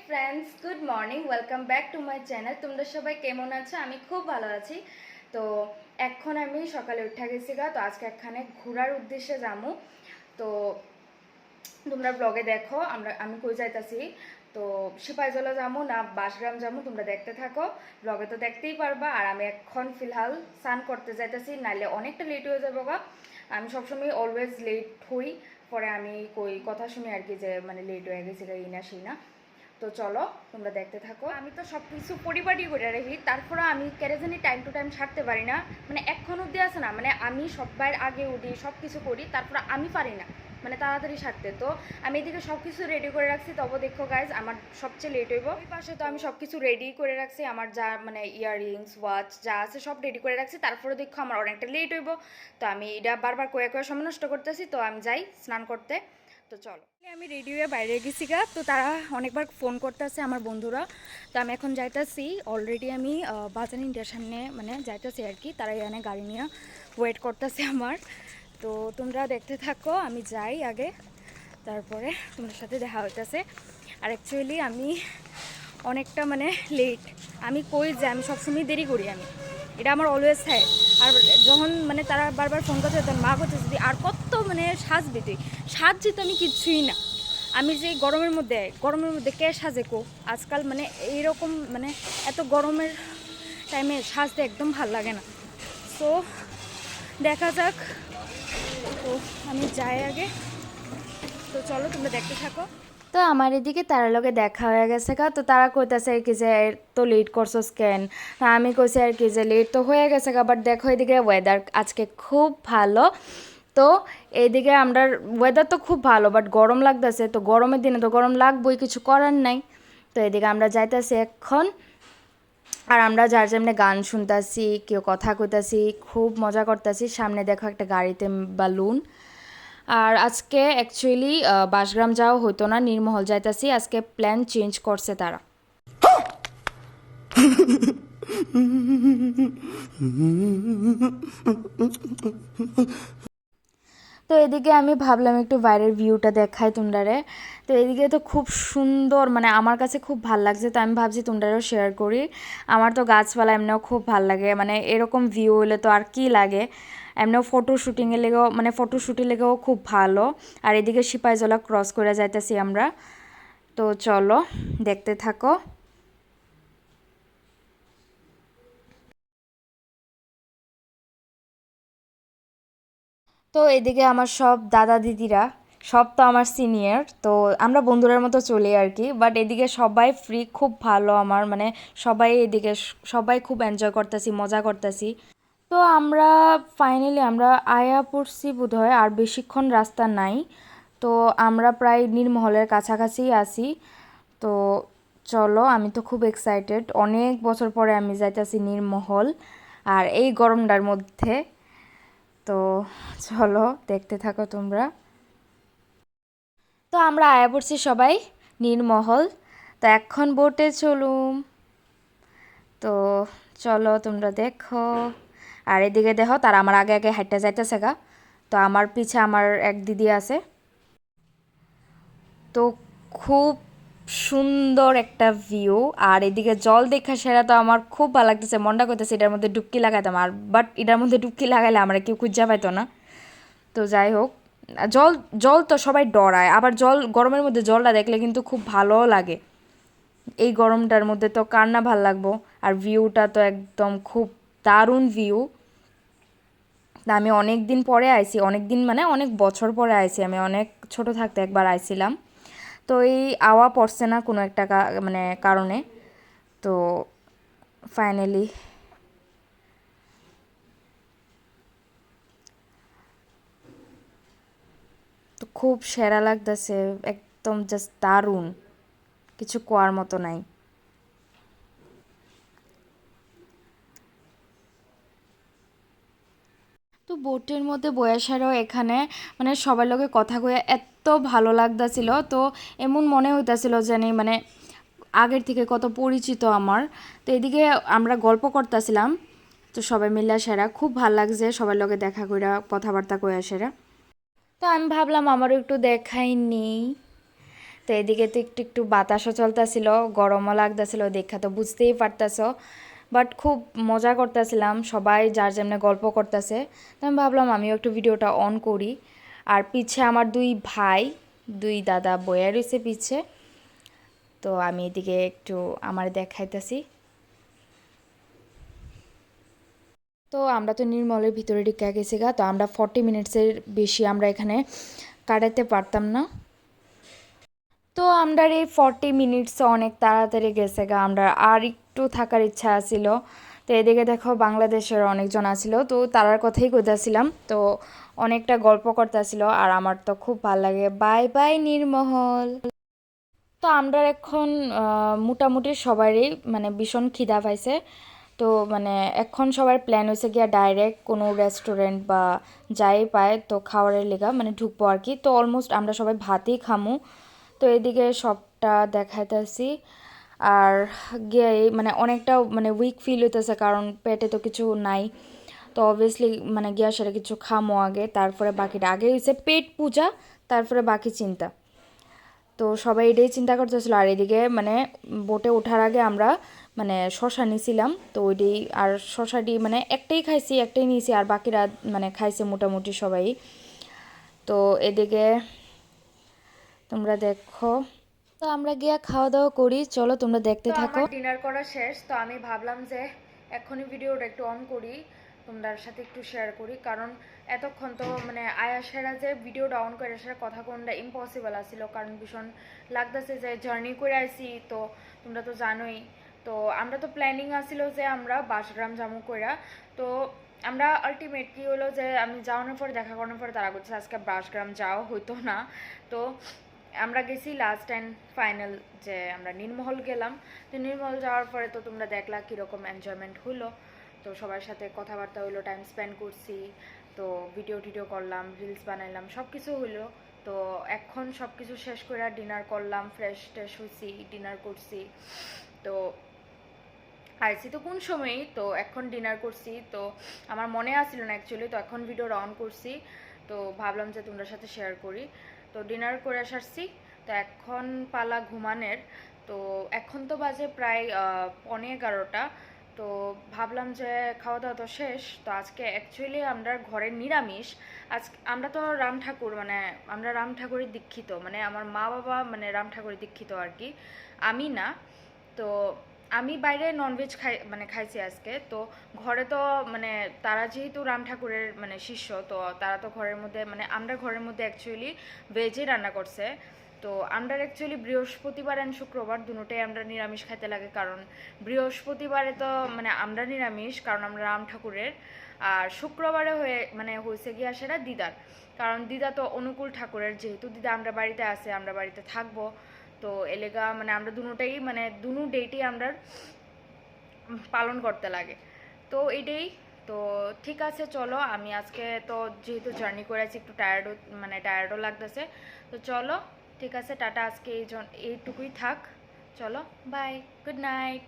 Friends, good morning, welcome back to my channel. তোমরা সবাই কেমন আছো? আমি খুব ভালো আছি। তো এখন আমি সকালে উঠে গেছি তো আজকে এখানে ঘোরার উদ্দেশ্যে যাবো। তো তোমরা ব্লগে দেখো আমি কই যাইতাছি। তো সিপাহীজলা যাবো না বাসগ্রাম যাবো, তোমরা দেখতে থাকো। ব্লগে তো দেখতেই পারবা। আর আমি এখন ফিলহাল স্নান করতে যাইতাছি, নাইলে অনেকটা লেট হয়ে যাবো আমি সবসময় অলওয়েজ লেট হই, পরে আমি কই কথা শুনি আর কি যে মানে লেট হয়ে গেছে এই না সেই না। তো চলো তোমরা দেখতে থাকো। আমি তো সব কিছু পরিপাটি করে রাখি, তারপরে আমি কেরেজানি টাইম টু টাইম ছাড়তে পারি না। মানে এখন অব্দি আছে না, মানে আমি সবার আগে উঠি, সব কিছু করি, তারপরে আমি পারি না মানে তাড়াতাড়ি সারতে। তো আমি এদিকে সব কিছু রেডি করে রাখছি, তবে দেখো গাইজ আমার সবচেয়ে লেট হইব। ওই পাশে তো আমি সব কিছু রেডি করে রাখছি, আমার যা মানে ইয়াররিংস ওয়াচ যা আছে সব রেডি করে রাখছি, তারপরে দেখো আমার অনেকটা লেট হইব। তো আমি এটা বারবার কয়ে কয়ে সময় নষ্ট করতেছি, তো আমি যাই স্নান করতে। তো চলো, আমি রেডি হয়ে বাইরে গেছি তো তারা অনেকবার ফোন করতেছে আমার বন্ধুরা। তো আমি এখন যাইতেছি, অলরেডি আমি বাজার ইন্ডিয়ার সামনে মানে যাইতেছি আর কি। তারা এখানে গাড়ি নিয়ে ওয়েট করতেছে আমার। তো তোমরা দেখতে থাকো, আমি যাই আগে, তারপরে তোমার সাথে দেখা হইতেছে। আর অ্যাকচুয়ালি আমি অনেকটা মানে লেট, আমি কই যে আমি সবসময় দেরি করি, আমি এটা আমার অলওয়েজ হয়। আর যখন মানে তারা বারবার ফোন করছে তখন মা করছে যদি আর কত মানে সাজবি তুই, সাজছি তো আমি কিচ্ছুই না। আমি যে গরমের মধ্যে কে সাজে কো আজকাল, মানে এইরকম মানে এত গরমের টাইমে সাজতে একদম ভাল লাগে না। সো দেখা যাক, তো আমি যাই আগে। তো চলো তোমরা দেখতে থাকো। তো আমার এদিকে তার লগে দেখা হয়ে গেছে তো তারা কইতাছে আর কি যে তো লেট করছো কেন। আমি কইছি আর কি যে লেট তো হয়ে গেছে বাট দেখো এদিকে ওয়েদার আজকে খুব ভালো। তো এইদিকে আমরা ওয়েদার তো খুব ভালো বাট গরম লাগতেছে, তো গরমের দিনে তো গরম লাগবেই, কিছু করার নাই। তো এদিকে আমরা যাইতাছি এখন, আর আমরা যার যেমনি গান শুনতাছি, কেউ কথা কইতাছি, খুব মজা করতেছি। সামনে দেখো একটা গাড়িতে বালুন। আর আজকে অ্যাকচুয়ালি বাসগ্রাম যাওয়া হতো না, নীরমহল যাইতাছি, আজকে প্ল্যান চেঞ্জ করছে তারা। তো এদিকে আমি ভাবলাম একটু বাইরের ভিউটা দেখাই তোমরারে। তো এদিকে তো খুব সুন্দর, মানে আমার কাছে খুব ভাল লাগছে, তো আমি ভাবছি তোমরারেও শেয়ার করি। আমার তো গাছপালা এমনিও খুব ভাল লাগে, মানে এরকম ভিউ হলে তো আর কি লাগে। এমনিও ফটোশ্যুটিংয়ের লেগেও মানে ফটোশ্যুটের লেগেও খুব ভালো। আর এদিকে সিপাহীজলা ক্রস করে যাইতেছি আমরা। তো চলো দেখতে থাকো। তো এদিকে আমার সব দাদা দিদিরা, সব তো আমার সিনিয়র, তো আমরা বন্ধুদের মতো চলি আর কি। বাট এদিকে সবাই ফ্রি, খুব ভালো আমার মানে সবাই এদিকে সবাই খুব এনজয় করতেছি, মজা করতেছি। তো আমরা ফাইনালি আমরা আয়া পড়ছি বোধহয়, আর বেশিক্ষণ রাস্তা নাই। তো আমরা প্রায় নীরমহলের কাছাকাছি আছি। তো চলো, আমি তো খুব এক্সাইটেড, অনেক বছর পরে আমি যাইতেছি নীরমহল, আর এই গরমটার মধ্যে। তো চলো দেখতে থাকো তোমরা। তো আমরা আয়া পড়ছি সবাই নীরমহল। তো এখন বোটে চলুম। তো চলো তোমরা দেখো। আর এদিকে দেখো তারা আমার আগে আগে হাঁটতে যাইতেছে তো আমার পিছে আমার এক দিদি আছে। তো খুব সুন্দর একটা ভিউ। আর এদিকে জল দেখা সেরা তো আমার খুব ভালো লাগতেছে, মনটা করতেছে এটার মধ্যে ডুবকি লাগাইতাম, আর বাট এটার মধ্যে ডুবকি লাগাইলে আমরা কেউ খুঁজা পাইতো না। তো যাই হোক, জল জল তো সবাই ডরায়, আবার গরমের মধ্যে জলটা দেখলে কিন্তু খুব ভালোও লাগে। এই গরমটার মধ্যে তো কার না ভাল লাগবো। আর ভিউটা তো একদম খুব দারুণ ভিউ। আমি অনেক দিন পরে আইছি, অনেক দিন মানে অনেক বছর পরে আইছি, আমি অনেক ছোট থাকতে একবার আইছিলাম। তো এই আওয়া পড়ছে না কোনো একটা মানে কারণে। তো ফাইনালি তো খুব সেরা লাগতেছে, একদম জাস্ট দারুণ, কিছু কোয়ার মতো নাই। তো বোটের মধ্যে বয়াসারও এখানে মানে সবার লগে কথা কয়ে এত ভালো লাগতেছিল, তো এমন মনে হইতাছিল জানি মানে আগের থেকে কত পরিচিত আমার। তো এদিকে আমরা গল্প করতেছিলাম, তো সবাই মিলে সেরা খুব ভাল লাগছে, সবার লগে দেখা কইরা কথাবার্তা কইয়া সেরা। তো আমি ভাবলাম আমারও একটু দেখাই নেই। তো এদিকে তো একটু একটু বাতাসও চলতেছিল, গরমও লাগতেছিল, দেখা তো বুঝতেই পারতেছ। বাট খুব মজা করতেছিলাম, সবাই যার যেমনি গল্প করতেছে। তো আমি ভাবলাম আমিও একটু ভিডিওটা অন করি। আর পিছে আমার দুই ভাই, দুই দাদা বইয়া রয়েছে পিছে। তো আমি এদিকে একটু আমার দেখাইতেছি। তো আমরা তো নির্মলের ভিতরে ঢুকে গেছি গা, তো আমরা 40 মিনিটসের বেশি আমরা এখানে কাটাতে পারতাম না। তো আমরা এই 40 মিনিটস অনেক তাড়াতাড়ি গেছে গা, আমরা আর একটু থাকার ইচ্ছা আছিল। তো এদিকে দেখো বাংলাদেশের অনেকজন আছিল, তো তারার কথাই কইতাছিলাম। তো অনেকটা গল্প করতেছিল, আর আমার তো খুব ভালো লাগে। Bye bye নির্মহল। তো আমরা এখন মোটামুটি সবারই মানে ভীষণ খিদা পাইছে। তো মানে এখন সবার প্ল্যান হয়েছে গিয়া ডাইরেক্ট কোনো রেস্টুরেন্ট বা যাই পায় তো খাওয়ারের লেগা মানে ঢুকবো আর কি। তো অলমোস্ট আমরা সবাই ভাতই খামু। তো এদিকে সবটা দেখাইতেছি। আর গিয়ে মানে অনেকটা মানে উইক ফিল হইতেছে, কারণ পেটে তো কিছু নাই। তো অবভিয়াসলি মানে গিয়া সেটা কিছু খামো আগে, তারপরে বাকিটা। আগে হয়েছে পেট পূজা, তারপরে বাকি চিন্তা। তো সবাই এটাই চিন্তা করতেছিল। আর এদিকে মানে বোটে ওঠার আগে আমরা মানে শশা নিছিলাম, তো ওইটাই। আর শশাটি মানে একটাই খাইছি, একটাই নিয়েছি, আর বাকিরা মানে খাইছে মোটামুটি সবাই। তো এদিকে তোমরা দেখো। তো আমরা গিয়া খাওয়া দাওয়া করি, চলো তোমরা দেখতে থাকো। আমার ডিনার করা শেষ, তো আমি ভাবলাম যে এখনই ভিডিওটা একটু অন করি, তোমাদের সাথে একটু শেয়ার করি। কারণ এতক্ষণ তো মানে আয়াসেরা যে ভিডিওটা অন করে আসার কথা কোনটা ইম্পসিবল আসছিল, কারণ ভীষণ লাগতেছে যে জার্নি করে আইসি। তো তোমরা তো জানোই, তো আমরা তো প্ল্যানিং আসছিল যে আমরা বাসগ্রাম জামু কইরা। তো আমরা আলটিমেটলি হলো যে আমি যাওয়ানোর পরে দেখা করানোর পরে তারা করছে আজকে বাসগ্রাম যাওয়া হইতো না। তো আমরা গেছি লাস্ট অ্যান্ড ফাইনাল যে আমরা নির্মহল গেলাম। তো নির্মহল যাওয়ার পরে তো তোমরা দেখলা কীরকম এনজয়মেন্ট হলো। তো সবার সাথে কথাবার্তা হইলো, টাইম স্পেন্ড করছি, তো ভিডিও টিডিও করলাম, রিলস বানাইলাম, সব কিছু হইলো। তো এখন সব কিছু শেষ করে ডিনার করলাম, ফ্রেশ ট্রেশ হয়েছি, ডিনার করছি। তো আইসি তো কোন সময়ই, তো এখন ডিনার করছি। তো আমার মনে আসছিল না অ্যাকচুয়ালি, তো এখন ভিডিও অন করছি। তো ভাবলাম যে তোমাদের সাথে শেয়ার করি। তো ডিনার করে আসছি, তো এখন পালা ঘুমানের। তো এখন তো বাজে প্রায় 11:15। তো ভাবলাম যে খাওয়া দাওয়া তো শেষ, তো আজকে অ্যাকচুয়ালি আমরা ঘরের নিরামিষ। আজকে আমরা তো রাম ঠাকুর মানে আমরা রাম ঠাকুরের দীক্ষিত, মানে আমার মা বাবা মানে রাম ঠাকুরের দীক্ষিত আর কি, আমি না। তো আমি বাইরে ননভেজ খাইছি আজকে। তো ঘরে তো মানে তারা যেহেতু রাম ঠাকুরের মানে শিষ্য, তো তারা তো ঘরের মধ্যে মানে আমরা ঘরের মধ্যে অ্যাকচুয়ালি ভেজই রান্না করছে। তো আমরা অ্যাকচুয়ালি বৃহস্পতিবার অ্যান্ড শুক্রবার দুটোই আমরা নিরামিষ খাইতে লাগে, কারণ বৃহস্পতিবারে তো মানে আমরা নিরামিষ কারণ আমরা রাম ঠাকুরের। আর শুক্রবারে হয়েছে গিয়া সেটা দিদার, কারণ দিদা তো অনুকূল ঠাকুরের, যেহেতু দিদা আমরা বাড়িতে আছে, আমরা বাড়িতে থাকবো। তো এলেগা মানে আমরা দুটোই মানে দুনো ডেটই আমরা পালন করতে লাগে। তো এটাই। তো ঠিক আছে, চলো আমি আজকে তো যেহেতু জার্নি করেছি একটু টায়ার্ডও লাগতেছে। তো চলো ঠিক আছে, টাটা, আজকে এইটুকুই থাক। চলো বাই, গুড নাইট।